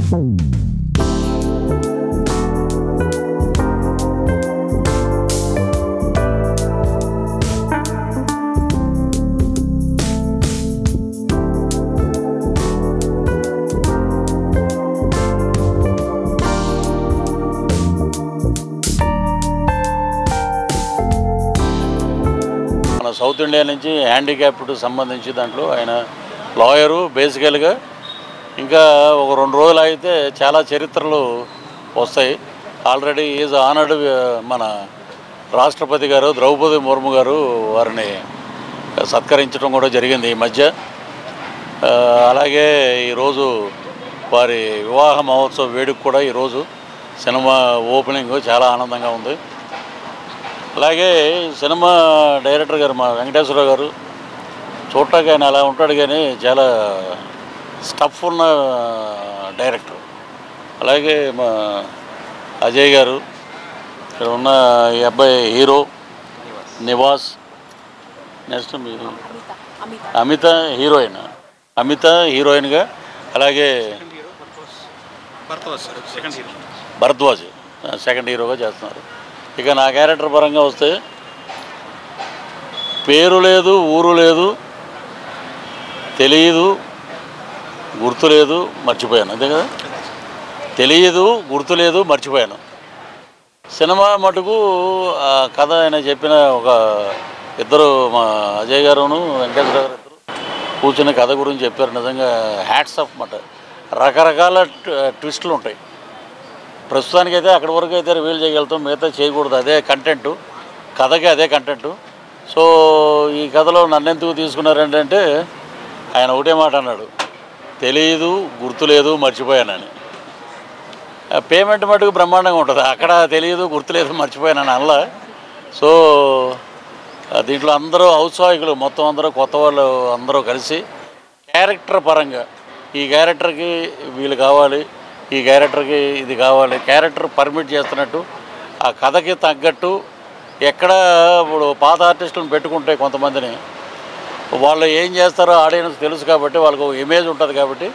South India నుంచి handicapped సంబంధించి దాంట్లో ఆయన లాయరు బేసికల్గా. ఇంకా ఒక 2 రోజులు అయితే చాలా చరిత్రలు వస్తాయి. Already is honoured. మన రాష్ట్రపతి గారు ద్రౌపది ముర్ము గారు వారిని సత్కరించడం కూడా జరిగింది ఈ మధ్య. అలాగే ఈరోజు వారి వివాహ మహోత్సవ వేడుక కూడా ఈరోజు సినిమా ఓపెనింగ్ చాలా ఆనందంగా ఉంది. అలాగే సినిమా డైరెక్టర్ గారు మా వెంకటేశ్వరరావు గారు చూడటానికి ఆయన అలా ఉంటాడు, కానీ చాలా స్టఫ్ ఉన్న డైరెక్టర్. అలాగే మా అజయ్ గారు, ఇక్కడ ఉన్న ఈ అబ్బాయి హీరో నివాస్, నెక్స్ట్ అమిత హీరోయిన్గా, అలాగే భరద్వాజ్ సెకండ్ హీరోగా చేస్తున్నారు. ఇక నా క్యారెక్టర్ పరంగా వస్తే పేరు లేదు, ఊరు లేదు, తెలియదు, గుర్తు లేదు, మర్చిపోయాను. అంతే కదా, తెలియదు, గుర్తు లేదు, మర్చిపోయాను. సినిమా మటుకు కథ ఆయన చెప్పిన ఒక ఇద్దరు, మా అజయ్ గారును వెంకటేశ్వర గారు ఇద్దరు కూర్చున్న కథ గురించి చెప్పారు. నిజంగా హ్యాట్స్ ఆఫ్ మాట. రకరకాల ట్విస్టులు ఉంటాయి. ప్రస్తుతానికైతే అక్కడి వరకు అయితే రివీల్ చేయగలుగుతాం, మిగతా చేయకూడదు. అదే కంటెంటు, కథకి అదే కంటెంటు. సో ఈ కథలో నన్నెందుకు తీసుకున్నారంటే ఆయన ఒకటే మాట అన్నాడు, తెలియదు, గుర్తులేదు, మర్చిపోయానని. పేమెంట్ మటుకు బ్రహ్మాండంగా ఉంటుంది. అక్కడ తెలియదు, గుర్తులేదు, మర్చిపోయానని అనలా. సో దీంట్లో అందరూ ఔత్సాహికులు మొత్తం అందరూ కొత్త వాళ్ళు అందరూ కలిసి క్యారెక్టర్ పరంగా ఈ క్యారెక్టర్కి వీళ్ళు కావాలి, ఈ క్యారెక్టర్కి ఇది కావాలి, క్యారెక్టర్ పర్మిట్ చేస్తున్నట్టు ఆ కథకి తగ్గట్టు. ఎక్కడ ఇప్పుడు పాత ఆర్టిస్టులను పెట్టుకుంటే కొంతమందిని వాళ్ళు ఏం చేస్తారో ఆడియన్స్ తెలుసు కాబట్టి వాళ్ళకు ఒక ఇమేజ్ ఉంటుంది కాబట్టి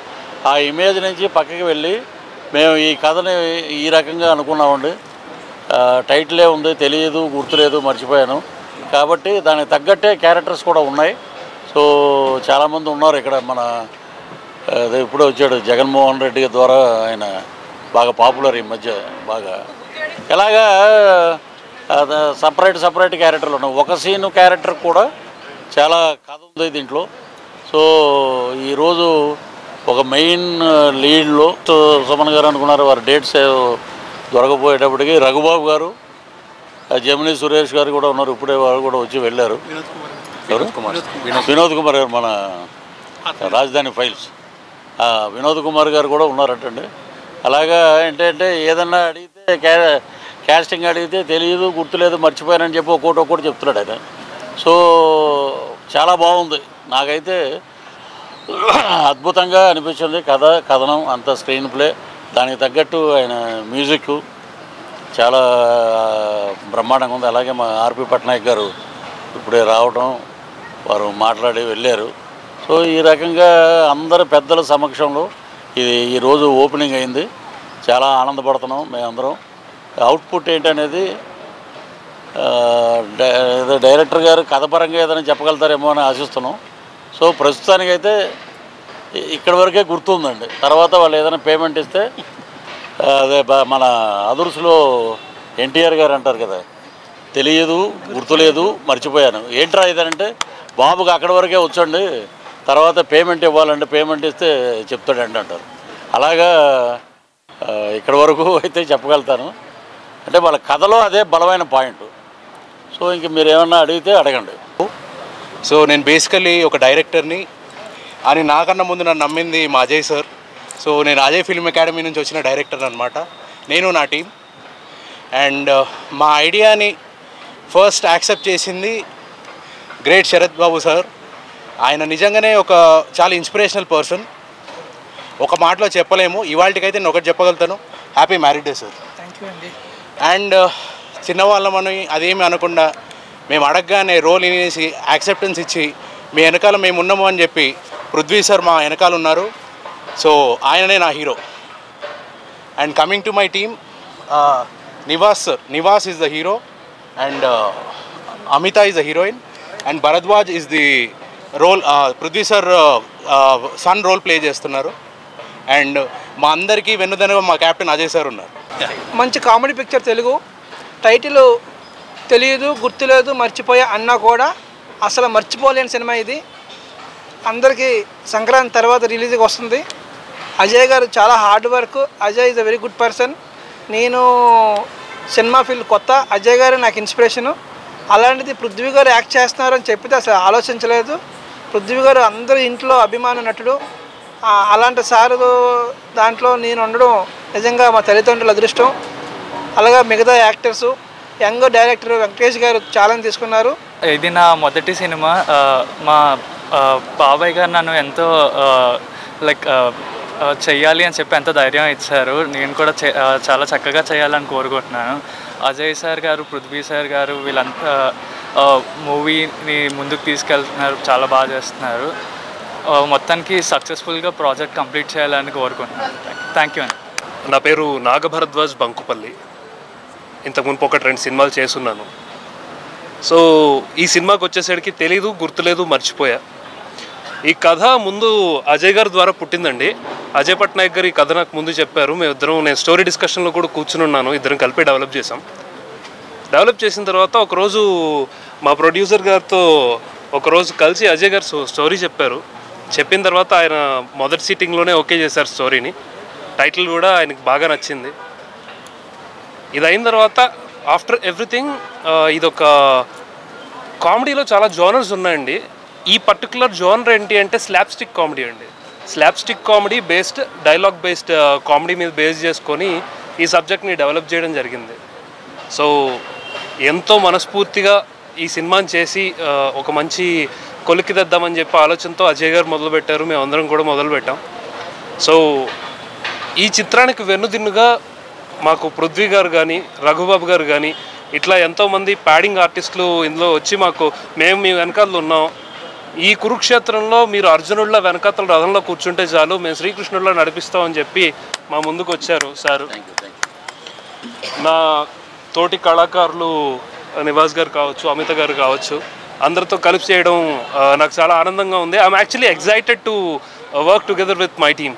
ఆ ఇమేజ్ నుంచి పక్కకి వెళ్ళి మేము ఈ కథని ఈ రకంగా అనుకున్నామండి, టైటిలే ఉంది, తెలియదు, గుర్తులేదు, మర్చిపోయాను కాబట్టి దానికి తగ్గట్టే క్యారెక్టర్స్ కూడా ఉన్నాయి. సో చాలామంది ఉన్నారు ఇక్కడ. మన అదే ఇప్పుడే వచ్చాడు జగన్మోహన్ రెడ్డి ద్వారా, ఆయన బాగా పాపులర్ ఈ మధ్య బాగా. ఇలాగా సపరేట్ క్యారెక్టర్లు ఉన్నాయి. ఒక సీను క్యారెక్టర్ కూడా చాలా కథ ఉంది దీంట్లో. సో ఈరోజు ఒక మెయిన్ లీడ్లో సుమన్ గారు అనుకున్నారు, వారి డేట్స్ దొరకపోయేటప్పటికి రఘుబాబు గారు, జమినీ సురేష్ గారు కూడా ఉన్నారు. ఇప్పుడే వారు కూడా వచ్చి వెళ్ళారు. వినోద్ కుమార్ గారు, మన రాజధాని ఫైల్స్ వినోద్ కుమార్ గారు కూడా ఉన్నారటండి. అలాగా ఏంటంటే ఏదన్నా అడిగితే క్యాస్టింగ్ అడిగితే తెలియదు, గుర్తులేదు, మర్చిపోయానని చెప్పి ఒక్కోటి చెప్తున్నాడు ఆయన. సో చాలా బాగుంది. నాకైతే అద్భుతంగా అనిపించింది. కథనం అంత స్క్రీన్ ప్లే, దానికి తగ్గట్టు ఆయన మ్యూజిక్ చాలా బ్రహ్మాండంగా ఉంది. అలాగే మా ఆర్పి పట్నాయక్ గారు ఇప్పుడే రావడం, వారు మాట్లాడి వెళ్ళారు. సో ఈ రకంగా అందరు పెద్దల సమక్షంలో ఇది ఈరోజు ఓపెనింగ్ అయింది. చాలా ఆనందపడుతున్నాం మేమందరం. అవుట్పుట్ ఏంటనేది డైరెక్టర్ గారు కథపరంగా ఏదైనా చెప్పగలుగుతారేమో అని ఆశిస్తున్నాం. సో ప్రస్తుతానికైతే ఇక్కడి వరకే గుర్తుందండి. తర్వాత వాళ్ళు ఏదైనా పేమెంట్ ఇస్తే అదే మన అదుర్స్లో ఎన్టీఆర్ గారు అంటారు కదా, తెలియదు, గుర్తులేదు, మర్చిపోయాను. ఏంట్రా ఇదనంటే, బాబుకి అక్కడి వరకే వచ్చండి, తర్వాత పేమెంట్ ఇవ్వాలంటే పేమెంట్ ఇస్తే చెప్తాడండి అంటారు. అలాగా ఇక్కడ వరకు అయితే చెప్పగలుగుతాను. అంటే వాళ్ళ కథలో అదే బలమైన పాయింట్. సో ఇంక మీరు ఏమన్నా అడిగితే అడగండి. సో నేను బేసికల్లీ ఒక డైరెక్టర్ని అని నాకన్నా ముందు నన్ను నమ్మింది మా అజయ్ సార్. సో నేను అజయ్ ఫిల్మ్ అకాడమీ నుంచి వచ్చిన డైరెక్టర్ అనమాట, నేను నా టీం. అండ్ మా ఐడియాని ఫస్ట్ యాక్సెప్ట్ చేసింది గ్రేట్ శరత్ బాబు సార్. ఆయన నిజంగానే ఒక చాలా ఇన్స్పిరేషనల్ పర్సన్. ఒక మాటలో చెప్పలేము. ఇవాళకైతే నేను ఒకటి చెప్పగలుగుతాను, happy married day sir. Thank you అండి. అండ్ చిన్నవాళ్ళమని అదేమి అనకుండా మేము అడగగానే రోల్ ఇనేసి యాక్సెప్టెన్స్ ఇచ్చి మీ వెనకాల మేము ఉన్నాము అని చెప్పి పృథ్వీ సార్ మా వెనకాల ఉన్నారు. సో ఆయననే నా hero. And coming to my team, Nivas sir. Nivas is the hero, and Amita is the heroine, and Bharadwaj is the role. Prithvi sir son role play చేస్తున్నారు. అండ్ మా అందరికీ వెన్నుదన్నుగా మా కెప్టెన్ అజయ్ సార్ ఉన్నారు. మంచి comedy picture Telugu. Title తెలియదు, గుర్తులేదు, మర్చిపోయా అన్నా కూడా అసలు మర్చిపోలేని సినిమా ఇది. అందరికీ సంక్రాంతి తర్వాత రిలీజ్కి వస్తుంది. అజయ్ గారు చాలా hard work. Ajay is a very good person. నేను సినిమా ఫీల్డ్ కొత్త, అజయ్ గారు నాకు ఇన్స్పిరేషను. అలాంటిది పృథ్వీ గారు యాక్ట్ చేస్తున్నారని చెప్పితే అసలు ఆలోచించలేదు. పృథ్వీ గారు అందరి ఇంట్లో అభిమాన నటుడు. అలాంటి సారు దాంట్లో నేను ఉండడం నిజంగా మా తల్లిదండ్రుల అదృష్టం. అలాగే మిగతా యాక్టర్సు, యంగ్ డైరెక్టర్ వెంకటేష్ గారు ఛాలెంజ్ తీసుకున్నారు. ఇది నా మొదటి సినిమా. మా బాబాయ్ గారు నన్ను ఎంతో లైక్ చెయ్యాలి అని చెప్పి ఎంతో ధైర్యం ఇచ్చారు. నేను కూడా చాలా చక్కగా చేయాలని కోరుకుంటున్నాను. అజయ్ సార్ గారు, పృథ్వీ సార్ గారు వీళ్ళంతా మూవీని ముందుకు తీసుకెళ్తున్నారు, చాలా బాగా చేస్తున్నారు. మొత్తానికి సక్సెస్ఫుల్గా ప్రాజెక్ట్ కంప్లీట్ చేయాలని కోరుకుంటున్నాను. థ్యాంక్ యూ అండి. నా పేరు నాగభరద్వాజ్ బంకుపల్లి. ఇంతకుముందు ఒకటి 2 సినిమాలు చేస్తున్నాను. సో ఈ సినిమాకి వచ్చేసరికి తెలీదు, గుర్తులేదు, మర్చిపోయా. ఈ కథ ముందు అజయ్ గారి ద్వారా పుట్టిందండి. అజయ్ పట్నాయక్ గారు ఈ కథ నాకు ముందు చెప్పారు. నేను స్టోరీ డిస్కషన్లో కూడా కూర్చుని ఉన్నాను. ఇద్దరం కలిపి డెవలప్ చేసాం. డెవలప్ చేసిన తర్వాత ఒకరోజు మా ప్రొడ్యూసర్ గారితో ఒకరోజు కలిసి అజయ్ గారు స్టోరీ చెప్పారు. చెప్పిన తర్వాత ఆయన మొదటి సీటింగ్లోనే ఓకే చేశారు స్టోరీని. టైటిల్ కూడా ఆయనకి బాగా నచ్చింది. ఇది అయిన తర్వాత ఆఫ్టర్ ఎవ్రీథింగ్ ఇదొక కామెడీలో చాలా జోనర్స్ ఉన్నాయండి. ఈ పర్టికులర్ జోనర్ ఏంటి అంటే స్లాప్స్టిక్ కామెడీ అండి. Slapstick comedy based, dialogue based comedy మీద బేస్ చేసుకొని ఈ సబ్జెక్ట్ని డెవలప్ చేయడం జరిగింది. సో ఎంతో మనస్ఫూర్తిగా ఈ సినిమాని చేసి ఒక మంచి కొలిక్కి తెద్దామని చెప్పి ఆలోచనతో అజయ్ గారు మొదలుపెట్టారు. మేమందరం కూడా మొదలుపెట్టాం. సో ఈ చిత్రానికి వెన్నుదిన్నుగా మాకు పృథ్వీ గారు కానీ, రఘుబాబు గారు కానీ ఇట్లా ఎంతోమంది ప్యాడింగ్ ఆర్టిస్టులు ఇందులో వచ్చి మేము మీ వెనకాల ఉన్నాం. ఈ కురుక్షేత్రంలో మీరు అర్జునుడిలో వెనకాతల రథంలో కూర్చుంటే చాలు, మేము శ్రీకృష్ణుడిలో నడిపిస్తామని చెప్పి మా ముందుకు వచ్చారు సారు. నా తోటి కళాకారులు నివాస్ గారు కావచ్చు, అమిత గారు కావచ్చు, అందరితో కలిసి చేయడం నాకు చాలా ఆనందంగా ఉంది. I'm actually excited to work together with my team.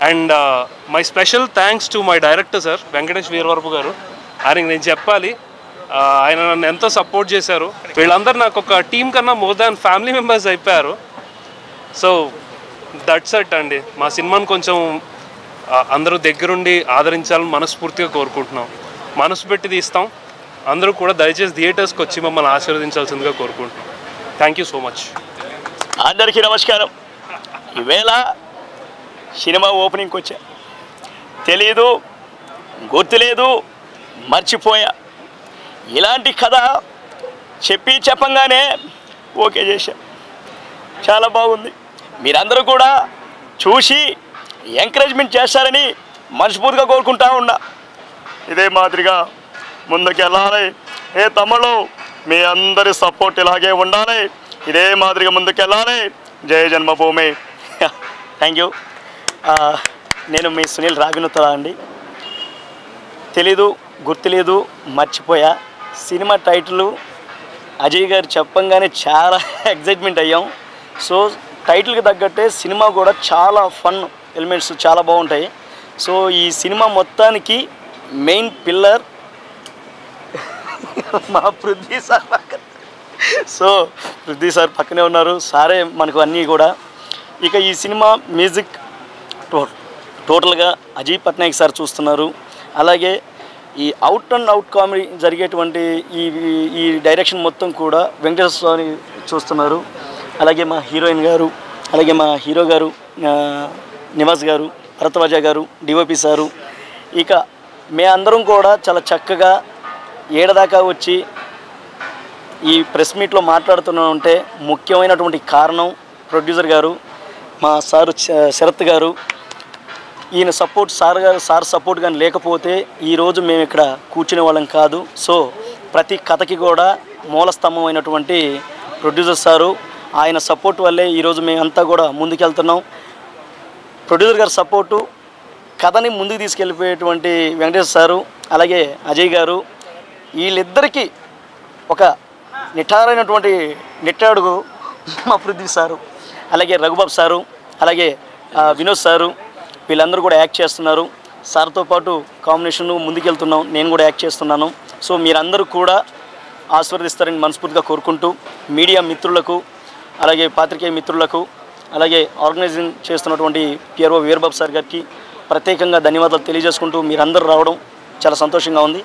And my special thanks to my director sir Venkatesh Veeravarapu garu. ఆయనకి నేను చెప్పాలి, ఆయన నన్ను ఎంతో సపోర్ట్ చేశారు. వీళ్ళందరూ నాకు ఒక టీం కన్నా మోర్ దాన్ ఫ్యామిలీ మెంబర్స్ అయిపోయారు. సో దట్స్ ఇట్ అండి. మా సినిమాని కొంచెం అందరూ దగ్గరుండి ఆదరించాలని మనస్ఫూర్తిగా కోరుకుంటున్నాం. మనసు పెట్టి తీస్తాం. అందరూ కూడా దయచేసి థియేటర్స్కి వచ్చి మమ్మల్ని ఆశీర్వదించాల్సిందిగా కోరుకుంటున్నాం. Thank you so much. అందరికీ నమస్కారం. ఈవేళ సినిమా ఓపెనింగ్కి వచ్చా. తెలీదు, గుర్తులేదు, మర్చిపోయా. ఇలాంటి కథ చెప్పంగానే ఓకే చేశా. చాలా బాగుంది. మీరందరూ కూడా చూసి ఎంకరేజ్మెంట్ చేస్తారని మనస్ఫూర్తిగా కోరుకుంటా ఉన్నా. ఇదే మాదిరిగా ముందుకెళ్ళాలి. తమ్ముళ్ళు మీ అందరి సపోర్ట్ ఇలాగే ఉండాలి. ఇదే మాదిరిగా ముందుకెళ్ళాలి. జయ జన్మభూమి. Thank you. నేను మీ సునీల్ రావినుతల అండి. తెలీదు, గుర్తులేదు, మర్చిపోయా. సినిమా టైటిల్ అజయ్ గారు చెప్పంగానే చాలా ఎగ్జైట్మెంట్ అయ్యాం. సో టైటిల్కి తగ్గట్టే సినిమా కూడా చాలా ఫన్ ఎలిమెంట్స్ చాలా బాగుంటాయి. సో ఈ సినిమా మొత్తానికి మెయిన్ పిల్లర్ మా పృథ్వీ సార్ పక్కన. సో పృథ్వీ సార్ పక్కనే ఉన్నారు. సారే మనకు అన్నీ కూడా. ఇక ఈ సినిమా మ్యూజిక్ టోటల్గా అజయ్ పట్నాయక్ సార్ చూస్తున్నారు. అలాగే ఈ అవుట్ అండ్ అవుట్ కామెడీ జరిగేటువంటి ఈ డైరెక్షన్ మొత్తం కూడా వెంకటేశ్వర స్వామి చూస్తున్నారు. అలాగే మా హీరోయిన్ గారు, అలాగే మా హీరో గారు నివాస్ గారు, భరద్వాజ గారు, డిఓపి సారు. ఇక మే అందరం కూడా చాలా చక్కగా ఏడదాకా వచ్చి ఈ ప్రెస్ మీట్లో మాట్లాడుతున్నామంటే ముఖ్యమైనటువంటి కారణం ప్రొడ్యూసర్ గారు, మా సారు శరత్ గారు. ఈయన సపోర్ట్ సార్ సపోర్ట్ కానీ లేకపోతే ఈరోజు మేము ఇక్కడ కూర్చునే వాళ్ళం కాదు. సో ప్రతి కథకి కూడా మూలస్తంభం అయినటువంటి ప్రొడ్యూసర్ సారు, ఆయన సపోర్ట్ వల్లే ఈరోజు మేమంతా కూడా ముందుకెళ్తున్నాం. ప్రొడ్యూసర్ గారి సపోర్టు కథని ముందుకు తీసుకెళ్ళిపోయేటువంటి వెంకటేశ్వర సారు అలాగే అజయ్ గారు వీళ్ళిద్దరికీ ఒక నిఠారైనటువంటి నిట్టాడుగు మా పృథ్వీ సారు అలాగే రఘుబాబు సారు అలాగే వినోద్ సారు వీళ్ళందరూ కూడా యాక్ట్ చేస్తున్నారు. సార్తో పాటు కాంబినేషన్ ముందుకెళ్తున్నాం, నేను కూడా యాక్ట్ చేస్తున్నాను. సో మీరందరూ కూడా ఆశీర్వదిస్తారని మనస్ఫూర్తిగా కోరుకుంటూ మీడియా మిత్రులకు అలాగే పాత్రికేయ మిత్రులకు అలాగే ఆర్గనైజింగ్ చేస్తున్నటువంటి పిఆర్ఓ వీరబాబు సార్ గారికి ప్రత్యేకంగా ధన్యవాదాలు తెలియజేసుకుంటూ మీరందరూ రావడం చాలా సంతోషంగా ఉంది.